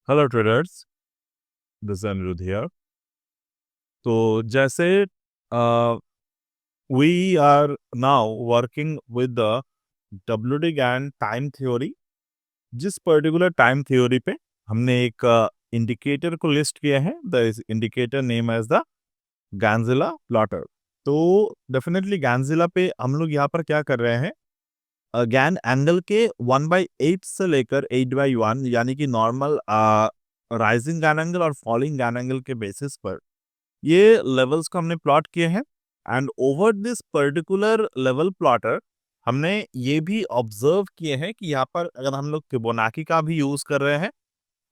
Hello traders, this is Aniruddh here. तो जैसे we are now working with the WD Gann time theory. जिस particular time theory पे हमने एक इंडिकेटर को लिस्ट किया है, the indicator name as the Ganzilla plotter. तो डेफिनेटली गैंजिला पे हम लोग यहाँ पर क्या कर रहे हैं, गैन एंगल के 1/8 से लेकर 8/1 यानी कि नॉर्मल राइजिंग गैन एंगल और फॉलिंग गैन एंगल के बेसिस पर ये लेवल्स को हमने प्लॉट किए हैं। And over this particular level plotter हमने ये भी ऑब्जर्व किए हैं कि यहाँ पर अगर हम लोग फिबोनाची का भी यूज कर रहे हैं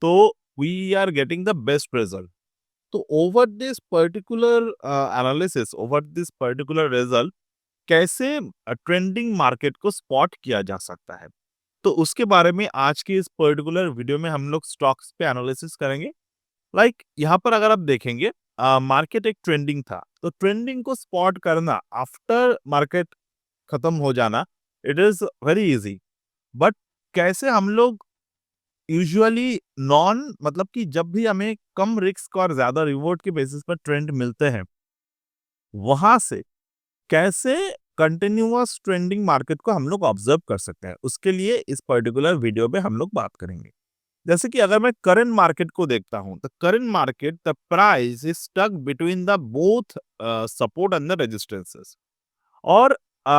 तो we are getting the best result. तो over this particular analysis, over this particular result कैसे ट्रेंडिंग मार्केट को स्पॉट किया जा सकता है, तो उसके बारे में आज की इस पर्टिकुलर वीडियो में हम लोग स्टॉक्स पे एनालिसिस करेंगे। यहाँ पर अगर आप देखेंगे, मार्केट एक ट्रेंडिंग था, तो ट्रेंडिंग को स्पॉट करना आफ्टर मार्केट खत्म हो जाना, it is very easy. But कैसे हम लोग यूजुअली नॉन मतलब कि जब भी हमें कम रिस्क और ज्यादा रिवॉर्ड के बेसिस पर ट्रेंड मिलते हैं, वहां से कैसे कंटिन्यूअस ट्रेंडिंग मार्केट को हम लोग ऑब्जर्व कर सकते हैं, उसके लिए इस पर्टिकुलर वीडियो में हम लोग बात करेंगे। जैसे कि अगर मैं करंट मार्केट को देखता हूं, तो current market the price is stuck between the both support and the resistances. और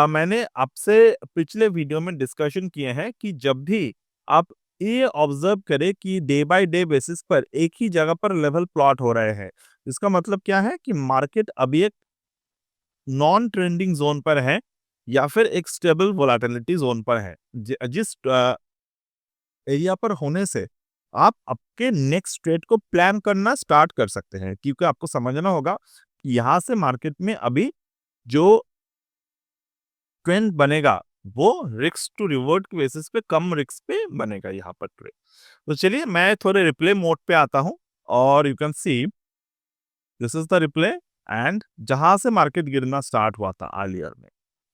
मैंने आपसे पिछले वीडियो में डिस्कशन किए हैं कि जब भी आप ये ऑब्जर्व करें कि डे बाय डे बेसिस पर एक ही जगह पर लेवल प्लॉट हो रहे हैं, इसका मतलब क्या है कि मार्केट अभी एक नॉन ट्रेंडिंग जोन पर है या फिर एक स्टेबल वोलाटिलिटी जोन पर है, जिस एरिया पर होने से आप आपके नेक्स्ट ट्रेड को प्लान करना स्टार्ट कर सकते हैं, क्योंकि आपको समझना होगा कि यहाँ से मार्केट में अभी जो ट्रेंड बनेगा वो रिस्क टू रिवॉर्ड के बेसिस पे कम रिस्क पे बनेगा यहाँ पर ट्रेड। तो चलिए मैं थोड़े रिप्ले मोड पे आता हूँ और you can C this is the replay. And जहां से मार्केट गिरना स्टार्ट हुआ था अर्लियर में,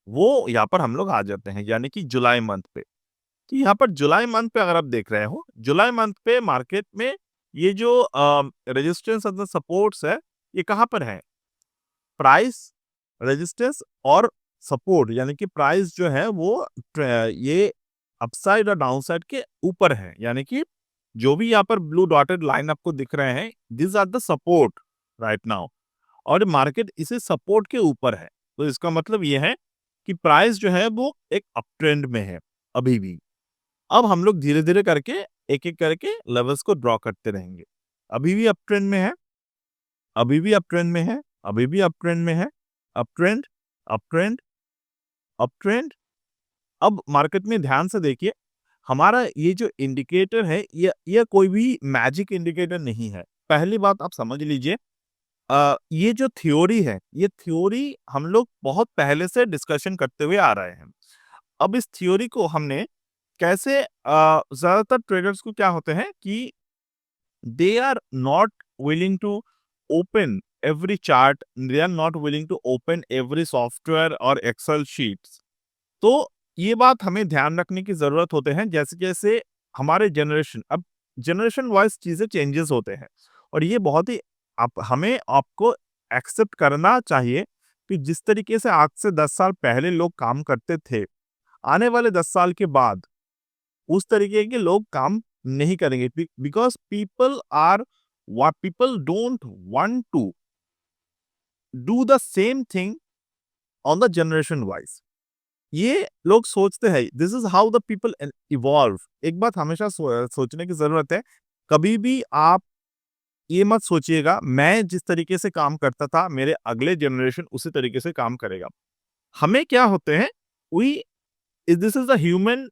वो यहाँ पर हम लोग आ जाते हैं, यानी कि जुलाई मंथ पे। तो यहाँ पर जुलाई मंथ पे अगर आप देख रहे हो, जुलाई मंथ पे मार्केट में ये जो रेजिस्टेंस और सपोर्ट्स है, ये कहाँ पर है? प्राइस, रेजिस्टेंस और सपोर्ट, यानी कि प्राइस जो है वो ये अपसाइड और डाउनसाइड के ऊपर है, यानी कि जो भी यहाँ पर ब्लू डॉटेड लाइन आपको दिख रहे हैं, this are the support right now. और मार्केट इसे सपोर्ट के ऊपर है, तो इसका मतलब ये है कि प्राइस जो है वो एक अप ट्रेंड में है अभी भी। अब हम लोग धीरे धीरे करके एक एक करके लेवल्स को ड्रॉ करते रहेंगे। अभी भी अप ट्रेंड में है, अभी भी अप ट्रेंड में है, अभी भी अप ट्रेंड में है, up trend, up trend, up trend. अब मार्केट में ध्यान से देखिए, हमारा ये जो इंडिकेटर है, ये कोई भी मैजिक इंडिकेटर नहीं है। पहली बात आप समझ लीजिए, ये जो थ्योरी है, ये थ्योरी हम लोग बहुत पहले से डिस्कशन करते हुए आ रहे हैं। अब इस थ्योरी को हमने कैसे, ज्यादातर ट्रेडर्स को क्या होते हैं कि they are not willing to open every chart, they are not willing to open every software और एक्सेल शीट्स। तो ये बात हमें ध्यान रखने की जरूरत होते हैं, जैसे जैसे हमारे जनरेशन, अब जनरेशन वाइज चीजें चेंजेस होते हैं, और ये बहुत ही आप हमें आपको एक्सेप्ट करना चाहिए कि जिस तरीके से आज से 10 साल पहले लोग काम करते थे, आने वाले 10 साल के बाद उस तरीके के लोग काम नहीं करेंगे, because people don't want to do the same thing on the generation wise. ये लोग सोचते हैं this is how the people evolve. एक बात हमेशा सोचने की जरूरत है, कभी भी आप ये मत सोचिएगा मैं जिस तरीके से काम करता था मेरे अगले जनरेशन उसी तरीके से काम करेगा। हमें क्या होते हैं, we this is the human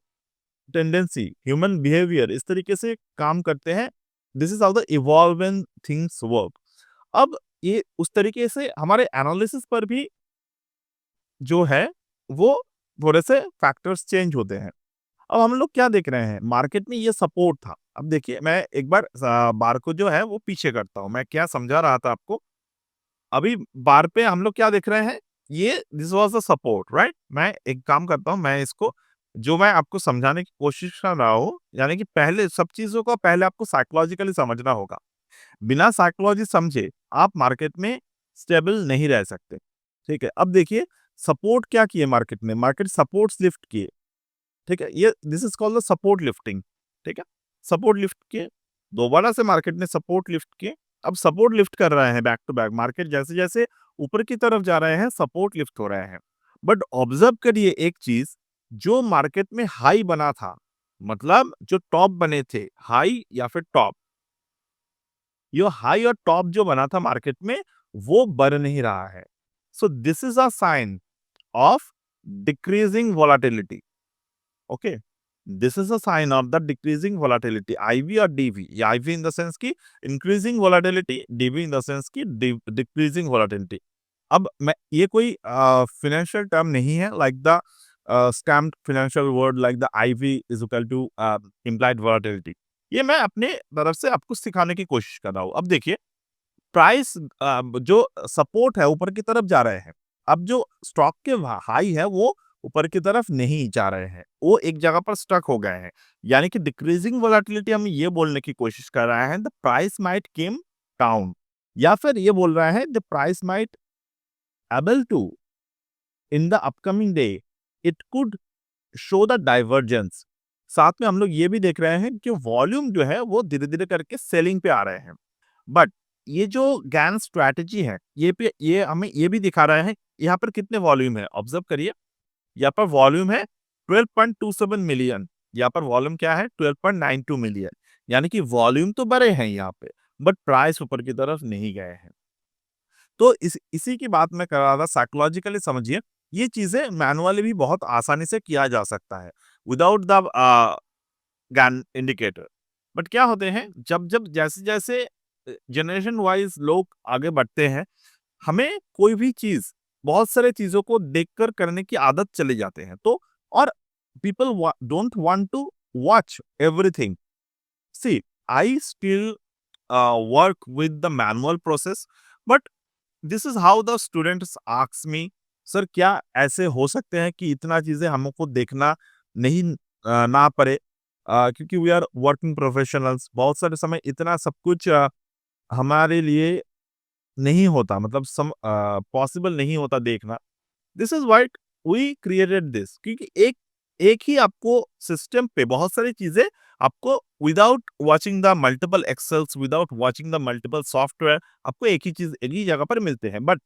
tendency, human behaviour, इस तरीके से काम करते हैं। This is how the evolving things work. अब ये उस तरीके से हमारे एनालिसिस पर भी जो है वो थोड़े से फैक्टर्स चेंज होते हैं। अब हम लोग क्या देख रहे हैं, मार्केट में ये सपोर्ट था। अब देखिए मैं एक बार बार को जो है वो पीछे करता हूँ, मैं क्या समझा रहा था आपको। अभी बार पे हम लोग क्या देख रहे हैं, ये this was the support right. मैं एक काम करता हूँ, मैं इसको जो मैं आपको समझाने की कोशिश कर रहा हूँ, यानी कि पहले सब चीज़ों को पहले आपको साइकोलॉजिकली समझना होगा। बिना साइकोलॉजी समझे आप मार्केट में स्टेबल नहीं रह सकते। ठीक है? अब देखिए सपोर्ट क्या किए मार्केट ने? मार्केट सपोर्ट्स लिफ्ट किए। ठीक है? ये this is called the support lifting. ठीक है? सपोर्ट लिफ्ट किए, दोबारा से मार्केट ने सपोर्ट लिफ्ट किए, अब सपोर्ट लिफ्ट कर रहे हैं बैक टू बैक। मार्केट जैसे-जैसे ऊपर की तरफ जा रहे हैं, सपोर्ट लिफ्ट हो रहे हैं। बट ऑब्जर्व करिए एक चीज़, जो मार्केट में हाई बना था, मतलब जो टॉप बने थे, हाई या फिर टॉप, ये हाई और टॉप जो बना था मार्केट में, वो बन नहीं रहा है। So this is a sign of decreasing volatility. Okay, this is a sign of the decreasing volatility, IV और डीवी। ये आईवी इन द सेंस की increasing volatility, DV in the sense की डिक्रीजिंग वोलेटिलिटी। अब मैं ये कोई financial term नहीं है like the stamped financial word like the IV is equal to implied volatility. ये मैं अपने तरफ से आपको सिखाने की कोशिश कर रहा हूँ। अब देखिए प्राइस जो सपोर्ट है ऊपर की तरफ जा रहे हैं। अब जो स्टॉक के हाई है वो ऊपर की तरफ नहीं जा रहे हैं, वो एक जगह पर स्टक हो गए हैं। यानी कि डिक्रीजिंग वोलेटिलिटी हम ये बोलने की कोशिश कर रहे हैं the price might came down, या फिर ये बोल रहा है the price might able to in the upcoming day it could show the divergence. साथ में हम लोग ये भी देख रहे हैं कि वॉल्यूम जो है वो धीरे-धीरे करके सेलिंग पे आ रहे हैं। बट ये जो गैन स्ट्रैटेजी है, ये हमें ये भी दिखा रहा है, यहाँ पर कितने वॉल्यूम है, ऑब्जर्व करिए। यहाँ पर वॉल्यूम है 12.27 मिलियन, यहाँ पर वॉल्यूम क्या है 12.92 मिलियन। यानी कि वॉल्यूम तो बड़े हैं यहाँ पे, बट प्राइस ऊपर की तरफ नहीं गए हैं। तो इसी की बात मैं कर रहा था, साइकोलॉजिकली समझिए, ये चीजें मैनुअली भी बहुत आसानी से किया जा सकता है without the Gann indicator. But क्या होते हैं, जब जब जैसे जैसे जनरेशन वाइज लोग आगे बढ़ते हैं, हमें कोई भी चीज, बहुत सारे चीजों को देखकर करने की आदत चले जाते हैं। तो और people don't want to watch everything. See, I still work with the manual process, but this is how the students ask me, sir क्या ऐसे हो सकते हैं कि इतना चीजें हमको देखना नहीं ना पड़े, क्योंकि वी आर वर्किंग प्रोफेशनल्स, बहुत सारे समय इतना सब कुछ हमारे लिए नहीं होता, मतलब पॉसिबल नहीं होता देखना। This is why we created this, क्योंकि एक एक ही आपको सिस्टम पे बहुत सारी चीजें आपको without watching the multiple excels, without watching the multiple software, आपको एक ही चीज एक ही जगह पर मिलते हैं। बट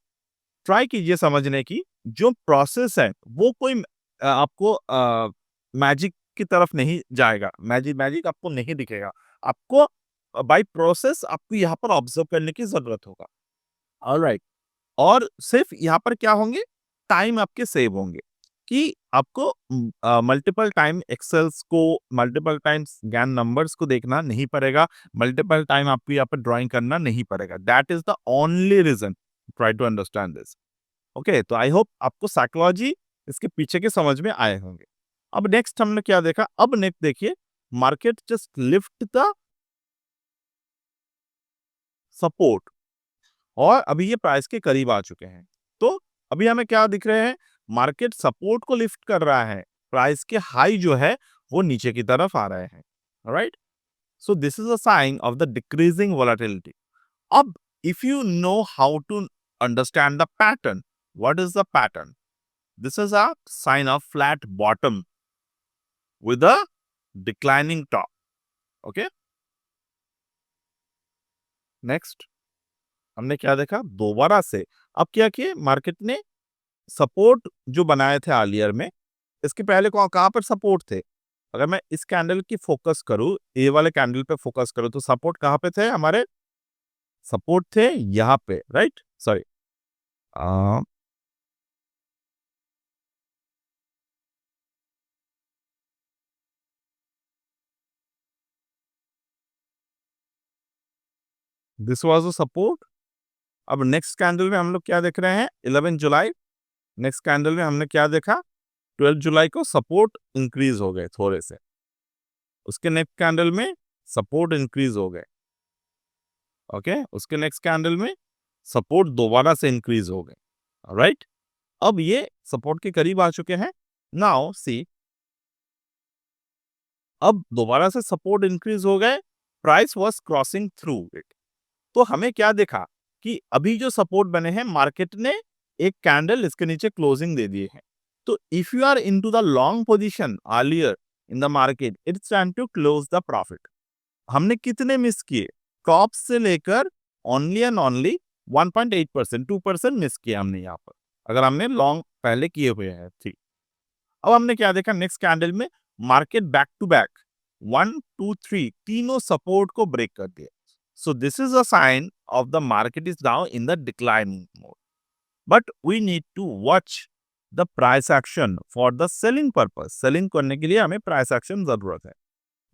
ट्राई कीजिए समझने की, जो प्रोसेस है वो कोई आपको मैजिक की तरफ नहीं जाएगा, मैजिक मैजिक आपको नहीं दिखेगा। आपको बाय प्रोसेस आपको यहाँ पर ऑब्जर्व करने की जरूरत होगा। ऑलराइट, और सिर्फ यहाँ पर क्या होंगे, टाइम आपके सेव होंगे, कि आपको मल्टीपल टाइम एक्सेल्स को, मल्टीपल टाइम्स ज्ञान नंबर्स को देखना नहीं पड़ेगा, मल्टीपल टाइम आपको यहाँ पर ड्राइंग करना नहीं पड़ेगा। That is the only reason, try to understand this. Okay, तो आई होप आपको साइकोलॉजी इसके पीछे के समझ में आए होंगे। अब नेक्स्ट हमने क्या देखा, अब नेक्स्ट देखिए, market just lift the support, और अभी ये प्राइस के करीब आ चुके हैं। तो अभी हमें क्या दिख रहे हैं, मार्केट सपोर्ट को लिफ्ट कर रहा है, प्राइस के हाई जो है वो नीचे की तरफ आ रहे हैं। Right, so this is a sign of the decreasing volatility. अब if you know how to understand the pattern, what is the pattern, this is a sign of flat bottom with a declining top. Okay, next हमने क्या देखा, दोबारा से अब क्या किए market ने, सपोर्ट जो बनाए थे अर्लियर में, इसके पहले कहाँ पर सपोर्ट थे। अगर मैं इस कैंडल की फोकस करूं, ए वाले कैंडल पे फोकस करूं, तो सपोर्ट कहाँ पे थे हमारे, सपोर्ट थे यहाँ पे, right, sorry, this was a support. अब नेक्स्ट कैंडल में हम लोग क्या देख रहे हैं, 11 जुलाई, नेक्स्ट कैंडल में हमने क्या देखा, 12 जुलाई को सपोर्ट इंक्रीज हो गए थोड़े से, उसके नेक्स्ट कैंडल में सपोर्ट इंक्रीज हो गए। ओके, उसके नेक्स्ट कैंडल में सपोर्ट दोबारा से इंक्रीज हो गए। राइट, अब ये सपोर्ट के करीब आ चुके हैं। नाउ सी, अब दोबारा से सपोर्ट इंक्रीज हो गए, price was crossing through it. तो हमें क्या देखा कि अभी जो सपोर्ट बने हैं, मार्केट ने एक कैंडल इसके नीचे क्लोजिंग दे दिए हैं। तो if you are into the long position earlier in the market, it's time to close the profit. हमने कितने मिस किए? टॉप से लेकर ओनली एंड ओनली 1.8%, 2% मिस किया हमने यहाँ पर, अगर हमने लॉन्ग पहले किए हुए हैं। ठीक, अब हमने क्या देखा नेक्स्ट कैंडल में, मार्केट बैक टू बैक 1 2 3 तीनों सपोर्ट को ब्रेक कर दिया। So this is a sign of the market is now in the declining mode, but we need to watch the price action for the selling purpose. Selling करने के लिए हमें price action जरूरत है।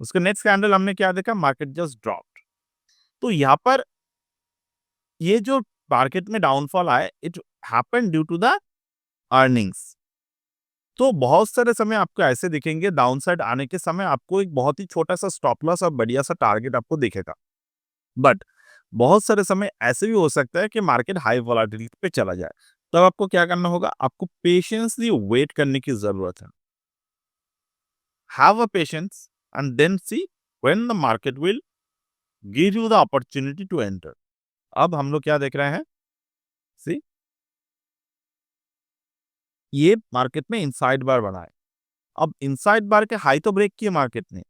उसके नेक्स्ट कैंडल हमने क्या देखा, मार्केट जस्ट ड्रॉप्ड। तो यहाँ पर ये जो मार्केट में डाउनफॉल आए, it happened due to the earnings. तो बहुत सारे समय आपको ऐसे दिखेंगे, डाउनसाइड आने के समय आपको एक बहुत ही छोटा सा स्टॉप लॉस और बढ़िया सा टारगेट आपको दिखेगा। बट बहुत सारे समय ऐसे भी हो सकता है कि मार्केट हाई वोलेटिलिटी पे चला जाए। तब आपको क्या करना होगा, आपको पेशेंसली वेट करने की जरूरत है। Have a patience and then see when the market will give you the opportunity to enter. अब हम लोग क्या देख रहे हैं, सी ये मार्केट में इनसाइड बार बना है। अब इनसाइड बार के हाई तो ब्रेक किए मार्केट ने,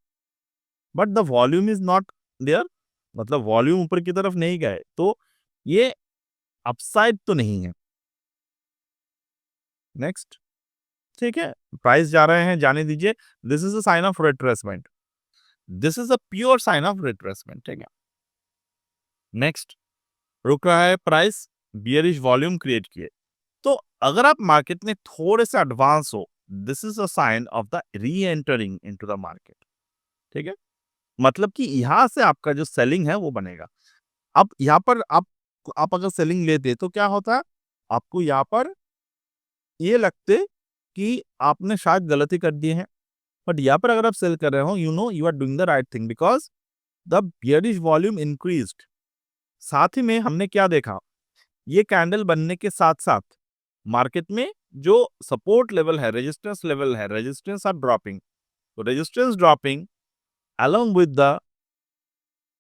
but the volume is not there, मतलब वॉल्यूम ऊपर की तरफ नहीं गए, तो ये अपसाइड तो नहीं है। नेक्स्ट, ठीक है, प्राइस जा रहे हैं, जाने दीजिए। This is a sign of retracement, this is a pure sign of retracement. ठीक है, नेक्स्ट, रुक रहा है प्राइस, बियरिश वॉल्यूम क्रिएट किए। तो अगर आप मार्केट में थोड़े से एडवांस हो, this is a sign of the reentering into the market. ठीक है, मतलब कि यहां से आपका जो सेलिंग है वो बनेगा। अब यहाँ पर आप अगर सेलिंग लेते तो क्या होता, आपको यहाँ पर ये लगते कि आपने शायद गलती कर दी है। बट यहाँ पर अगर आप सेल कर रहे हो, you know you are doing the right thing because the bearish volume increased. साथ ही में हमने क्या देखा, ये कैंडल बनने के साथ साथ मार्केट में जो सपोर्ट लेवल है, रेजिस्टेंस लेवल है, रेजिस्टेंस आर ड्रॉपिंग। तो resistance dropping along with the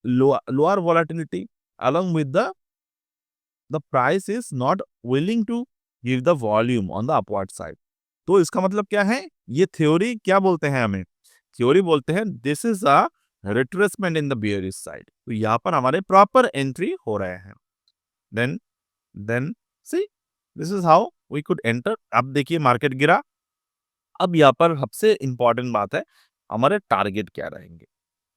lower volatility, along with the price is not willing to give the volume on the upward side। तो इसका मतलब क्या है, ये थ्योरी क्या बोलते हैं, हमें थ्योरी बोलते हैं this is a retracement in the bearish side. तो यहाँ पर हमारे प्रॉपर एंट्री हो रहे हैं। Then then see this is how we could enter. अब देखिए मार्केट गिरा। अब यहाँ पर सबसे इंपॉर्टेंट बात है, हमारे टारगेट क्या रहेंगे।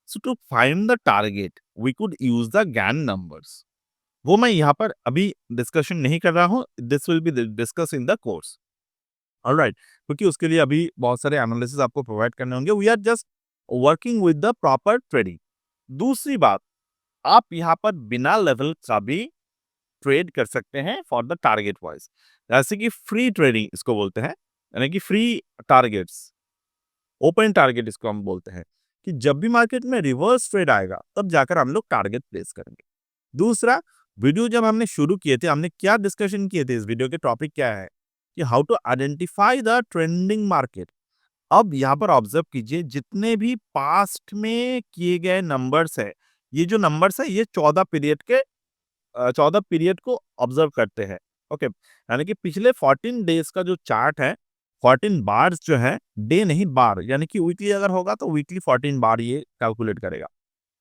So to find the target, we could use the GAN numbers। वो मैं यहाँ पर अभी डिस्कशन नहीं कर रहा हूँ, this will be discuss in the course. Alright, क्योंकि उसके लिए अभी बहुत सारे एनालिसिस आपको प्रोवाइड करने होंगे। We are just working with the proper trading. दूसरी बात, आप यहाँ पर बिना लेवल का भी ट्रेड कर सकते हैं फॉर द टारगेट वाइज, जैसे कि फ्री ट्रेडिंग इसको बोलते हैं, यानी कि फ्री टारगेट्स, ओपन टारगेट इसको हम बोलते हैं, कि जब भी मार्केट में रिवर्स ट्रेड आएगा तब जाकर हम लोग टारगेट प्लेस करेंगे। दूसरा, वीडियो जब हमने शुरू किए थे, हमने क्या डिस्कशन किए थे, इस वीडियो के टॉपिक क्या है कि how to identify the trending market. अब यहाँ पर ऑब्जर्व कीजिए, जितने भी पास्ट में किए गए नंबर्स है, ये जो नंबर्स है ये 14 पीरियड को ऑब्जर्व करते हैं। ओके, यानी कि पिछले 14 डेज का जो चार्ट है, 14 बार्स जो है, डे नहीं बार, यानी कि वीकली अगर होगा तो वीकली 14 बार ये कैलकुलेट करेगा।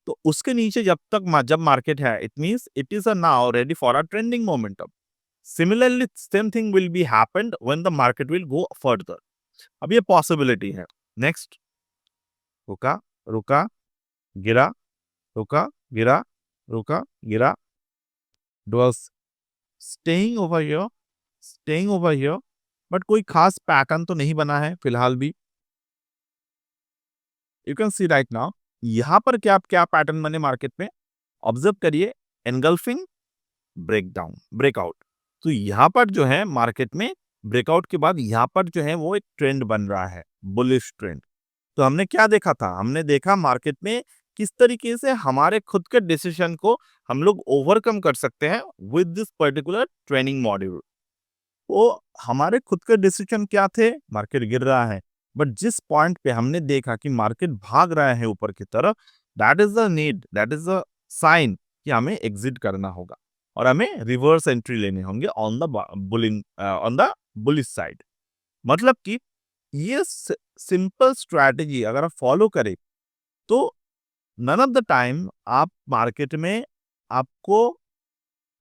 तो उसके नीचे जब मार्केट है, it means it is a now ready for a trending momentum. Similarly same thing will be happened when the market will go further. अब ये पॉसिबिलिटी है। नेक्स्ट, रुका, रुका, गिरा, रुका, गिरा, रुका, गिरा, does staying over here, staying over here, but कोई खास पैटर्न तो नहीं बना है फिलहाल भी। You can see right now, यहाँ पर क्या पैटर्न बने मार्केट में, ऑब्जर्व करिए, एनगल्फिंग, ब्रेकडाउन, ब्रेकआउट। तो यहाँ पर जो है मार्केट में ब्रेकआउट के बाद यहाँ पर जो है वो एक ट्रेंड बन रहा है, बुलिश ट्रेंड। तो हमने क्या देखा था, हमने देखा मार्केट में किस तरीके से हमारे खुद के डिसीजन को हम लोग ओवरकम कर सकते हैं with this particular training module. तो हमारे खुद के डिसीजन क्या थे, मार्केट गिर रहा है, बट जिस पॉइंट पे हमने देखा कि मार्केट भाग रहा है ऊपर की तरफ, that is the need, that is the sign कि हमें एग्जिट करना होगा और हमें रिवर्स एंट्री लेने होंगे ऑन द बुलिश साइड। मतलब कि ये सिंपल स्ट्रैटेजी अगर आप फॉलो करें तो नन ऑफ द टाइम आप मार्केट में आपको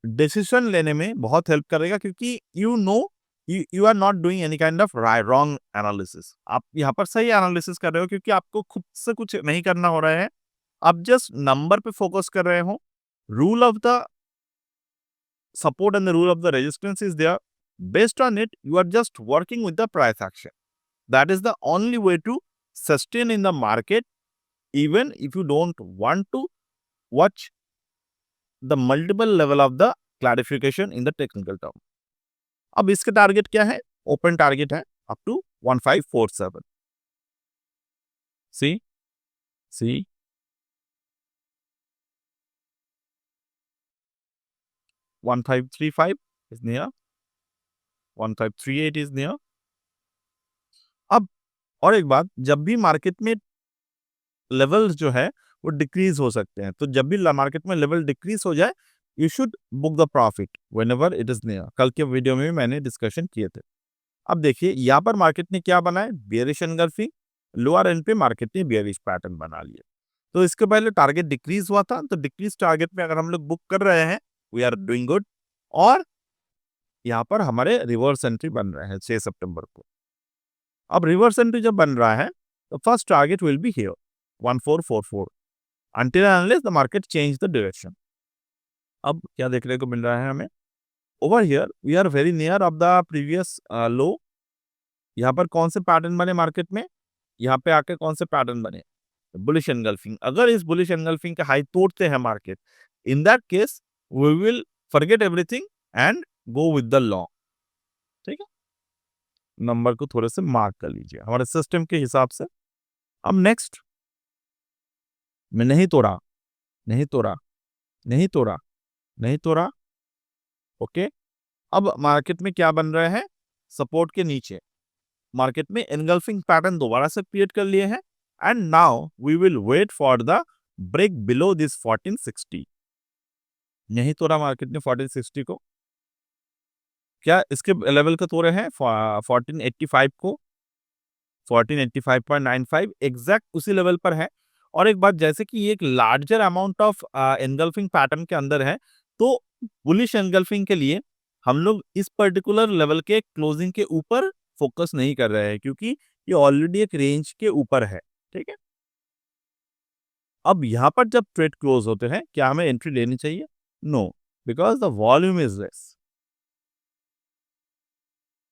डिसीजन लेने में बहुत हेल्प करेगा, क्योंकि you are not doing any kind of wrong analysis. आप यहाँ पर सही एनालिसिस कर रहे हो क्योंकि आपको खुद से कुछ नहीं करना हो रहा है, आप जस्ट नंबर पे फोकस कर रहे हो। Rule of the support and the rule of the resistance is there. Based on it, you are just working with the price action. That is the only way to sustain in the market, even if you don't want to watch the multiple level of the clarification in the technical term. अब इसके target क्या है? Open target है up to 1547. See, see, 1535 is near, 1538 is near. अब और एक बात, जब भी मार्केट में लेवल्स जो है वो डिक्रीज हो सकते हैं, तो जब भी मार्केट में लेवल डिक्रीज हो जाए, you should book the profit whenever it is near. कल के वीडियो में भी मैंने डिस्कशन किए थे। अब देखिए यहाँ पर मार्केट ने क्या बना है, बेयरिश एनगल्फिंग, लोअर एंड पे मार्केट ने बेयरिश पैटर्न बना लिया। तो इसके पहले टारगेट डिक्रीज हुआ था, तो डिक्रीज टारगेट में अगर हम लोग बुक कर रहे हैं, वी आर डूइंग गुड। और यहाँ पर हमारे रिवर्स एंट्री बन रहे हैं 6 सितंबर को। अब रिवर्स एंट्री जब बन रहा है तो first target will be here 1444 until and unless the market change the direction. अब क्या देखने को मिल रहा है हमें, over here we are very near of the previous low. यहाँ पर कौन से पैटर्न बने मार्केट में, यहाँ पे आके कौन से पैटर्न बने, बुलिश एनगल्फिंग। अगर इस बुलिश एनगल्फिंग का हाई तोड़ते हैं market, in that case we will forget everything and go with the long. ठीक है, नंबर को थोड़े से मार्क कर लीजिए हमारे सिस्टम के हिसाब से। अब नेक्स्ट में नहीं तोड़ा, नहीं तोड़ा, नहीं तोड़ा, नहीं तोड़ा, ओके। अब मार्केट में क्या बन रहे हैं, सपोर्ट के नीचे मार्केट में एनगल्फिंग पैटर्न दोबारा से क्रिएट कर लिए हैं, and now we will wait for the break below this 1460। नहीं तोड़ा मार्केट ने 1460 को, क्या इसके लेवल का तोड़े हैं 1485 को, 1485.95 एग्जैक्ट उसी लेवल पर है। और एक बात, जैसे कि ये एक larger amount of engulfing pattern के अंदर है, तो बुलिश एनगल्फिंग के लिए हम लोग इस पर्टिकुलर लेवल के क्लोजिंग के ऊपर फोकस नहीं कर रहे हैं, क्योंकि ये ऑलरेडी एक रेंज के ऊपर है। ठीक है, अब यहाँ पर जब ट्रेड क्लोज होते हैं, क्या हमें एंट्री लेनी चाहिए? No, because the volume is less.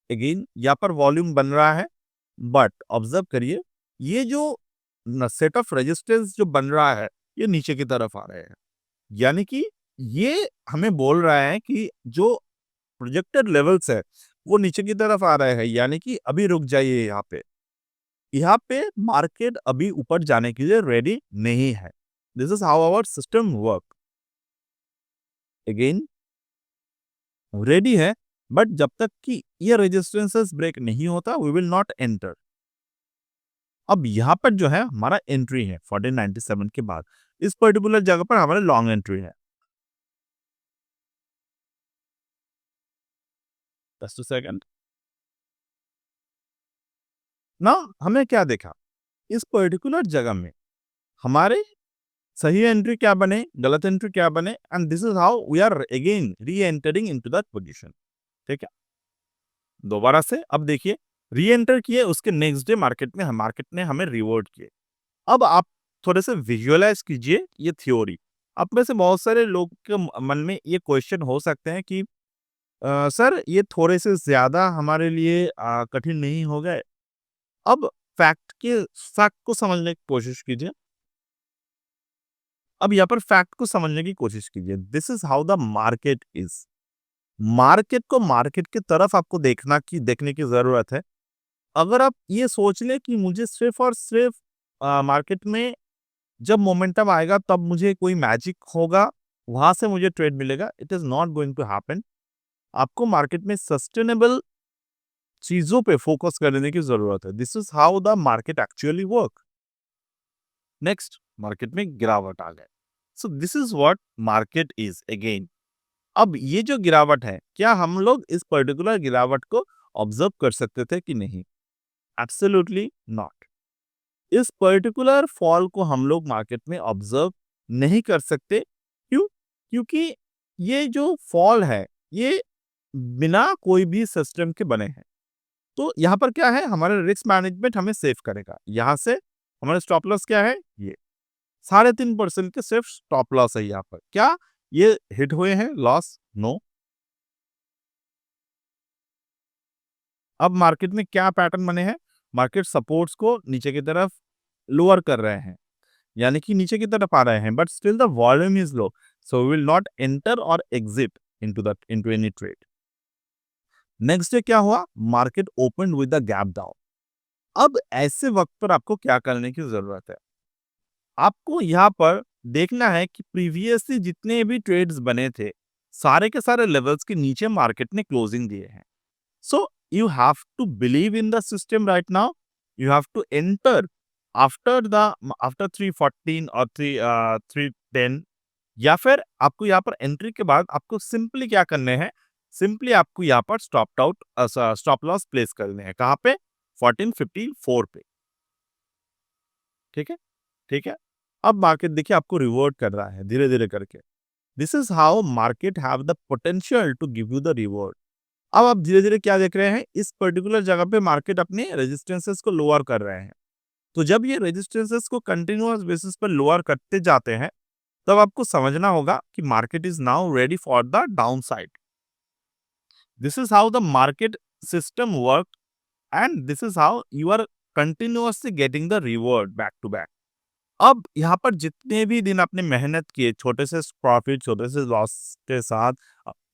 Again यहाँ पर वॉल्यूम बन रहा है, बट ऑब्जर्व करिए ये जो सेट ऑफ रेजिस्टेंस जो बन रहा है, ये नीचे की तरफ आ रहे हैं, यानी कि ये हमें बोल रहा है कि जो प्रोजेक्टेड लेवल्स है वो नीचे की तरफ आ रहे हैं, यानी कि अभी रुक जाइए। यहाँ पे मार्केट अभी ऊपर जाने के लिए रेडी नहीं है। This is how our system work. Again ready है, बट जब तक कि ये रेजिस्टेंसेस ब्रेक नहीं होता, वी विल नॉट एंटर। अब यहाँ पर जो है हमारा एंट्री है 1497 के बाद, इस पर्टिकुलर जगह पर हमारा लॉन्ग एंट्री है। Just a second. ना हमने क्या देखा, इस पर्टिकुलर जगह में हमारे सही एंट्री क्या बने, गलत एंट्री क्या बने, and this is how we are again reentering into that position. ठीक है, दोबारा से अब देखिए, री एंटर किए, उसके नेक्स्ट डे मार्केट ने हमें रिवॉर्ड किए। अब आप थोड़े से विजुअलाइज कीजिए ये थ्योरी। आप में से बहुत सारे लोग के मन में ये क्वेश्चन हो सकते हैं कि सर ये थोड़े से ज्यादा हमारे लिए कठिन नहीं हो गए? अब फैक्ट को समझने की कोशिश कीजिए। अब यहाँ पर फैक्ट को समझने की कोशिश कीजिए। This is how the market is. Market को मार्केट की तरफ आपको देखने की जरूरत है। अगर आप ये सोच ले कि मुझे सिर्फ और सिर्फ मार्केट में जब मोमेंटम आएगा तब मुझे कोई मैजिक होगा, वहां से मुझे ट्रेड मिलेगा, it is not going to happen. आपको मार्केट में सस्टेनेबल चीजों पे फोकस करने की जरूरत है। This is how the market actually work. Next, market में गिरावट आ गए। So this is what market is again. अब ये जो गिरावट है, क्या हम लोग इस पर्टिकुलर गिरावट को ऑब्जर्व कर सकते थे कि नहीं? Absolutely not. इस पर्टिकुलर फॉल को हम लोग मार्केट में ऑब्जर्व नहीं कर सकते। क्यों? क्योंकि ये जो फॉल है, ये बिना कोई भी सिस्टम के बने हैं। तो यहाँ पर क्या है, हमारा रिस्क मैनेजमेंट हमें सेव करेगा। यहाँ से हमारा स्टॉप लॉस क्या है? ये 3.5% के सिर्फ स्टॉप लॉस है यहाँ पर। क्या ये हिट हुए हैं लॉस? नो। अब मार्केट में क्या पैटर्न बने हैं? मार्केट सपोर्ट्स को नीचे की तरफ लोअर कर रहे हैं, यानी कि नीचे की तरफ आ रहे हैं, but still the volume is low, so we will not enter और exit into any trade. Next day क्या हुआ? Market open with the gap down. अब ऐसे वक्त पर आपको क्या करने की जरूरत है? आपको यहाँ पर देखना है कि प्रीवियसली जितने भी ट्रेड्स बने थे, सारे के सारे लेवल्स के नीचे मार्केट ने क्लोजिंग दिए हैं। So you have to believe in the system right now. You have to enter after 314 और 310, या फिर आपको यहाँ पर एंट्री के बाद आपको सिंपली क्या करने हैं? सिंपली आपको यहाँ पर स्टॉप लॉस प्लेस करने हैं। कहाँ पे? 1454 पे। ठीक है, ठीक है। अब मार्केट देखिए आपको रिवॉर्ड कर रहा है धीरे धीरे करके। This is how market have the potential to give you the reward. अब आप धीरे-धीरे क्या देख रहे हैं, इस पर्टिकुलर जगह पे मार्केट अपने रेजिस्टेंसेस को लोअर कर रहे हैं। तो जब ये रेजिस्टेंसेस को कंटीन्यूअस बेसिस पर लोअर करते जाते हैं, तब आपको समझना होगा कि market is now ready for the downside. This is how the market system work and this is how you are continuously getting the reward back to back. अब यहाँ पर जितने भी दिन आपने मेहनत किए, छोटे से प्रॉफिट, छोटे से लॉस के साथ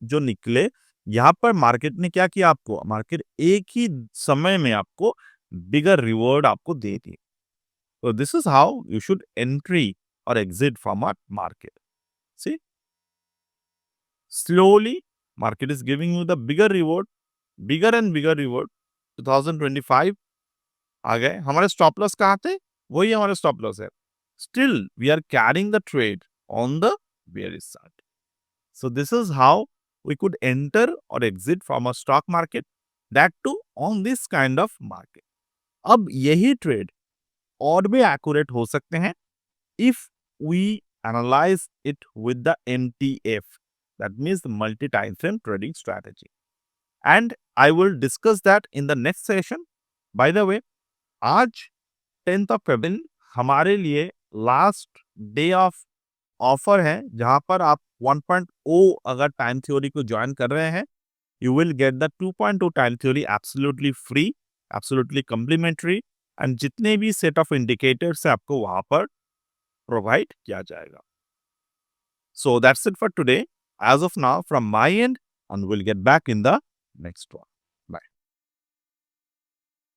जो निकले, यहाँ पर मार्केट ने क्या किया आपको? मार्केट एक ही समय में आपको बिगर रिवॉर्ड आपको दे दी। तो this is how you should entry और exit from a market. See, slowly market is giving you the bigger reward, bigger and bigger reward. 2025 आ गए, हमारे स्टॉप लॉस कहाँ थे? वही हमारे स्टॉप लॉस है। Still, we are carrying the trade on the bearish side. So this is how we could enter or exit from a stock market, that too on this kind of market. अब यही trade और भी accurate हो सकते हैं if we analyze it with the MTF, that means the multi time frame trading strategy, and I will discuss that in the next session. By the way, आज 10th of February हमारे लिए last day of offer है, जहां पर आप 1.0 अगर time theory को join कर रहे हैं, you will get the 2.0 time theory absolutely free, absolutely complimentary, and जितने भी सेट ऑफ इंडिकेटर्स है आपको वहां पर प्रोवाइड किया जाएगा। So that's it for today as of now from my end, and will get back in the next one.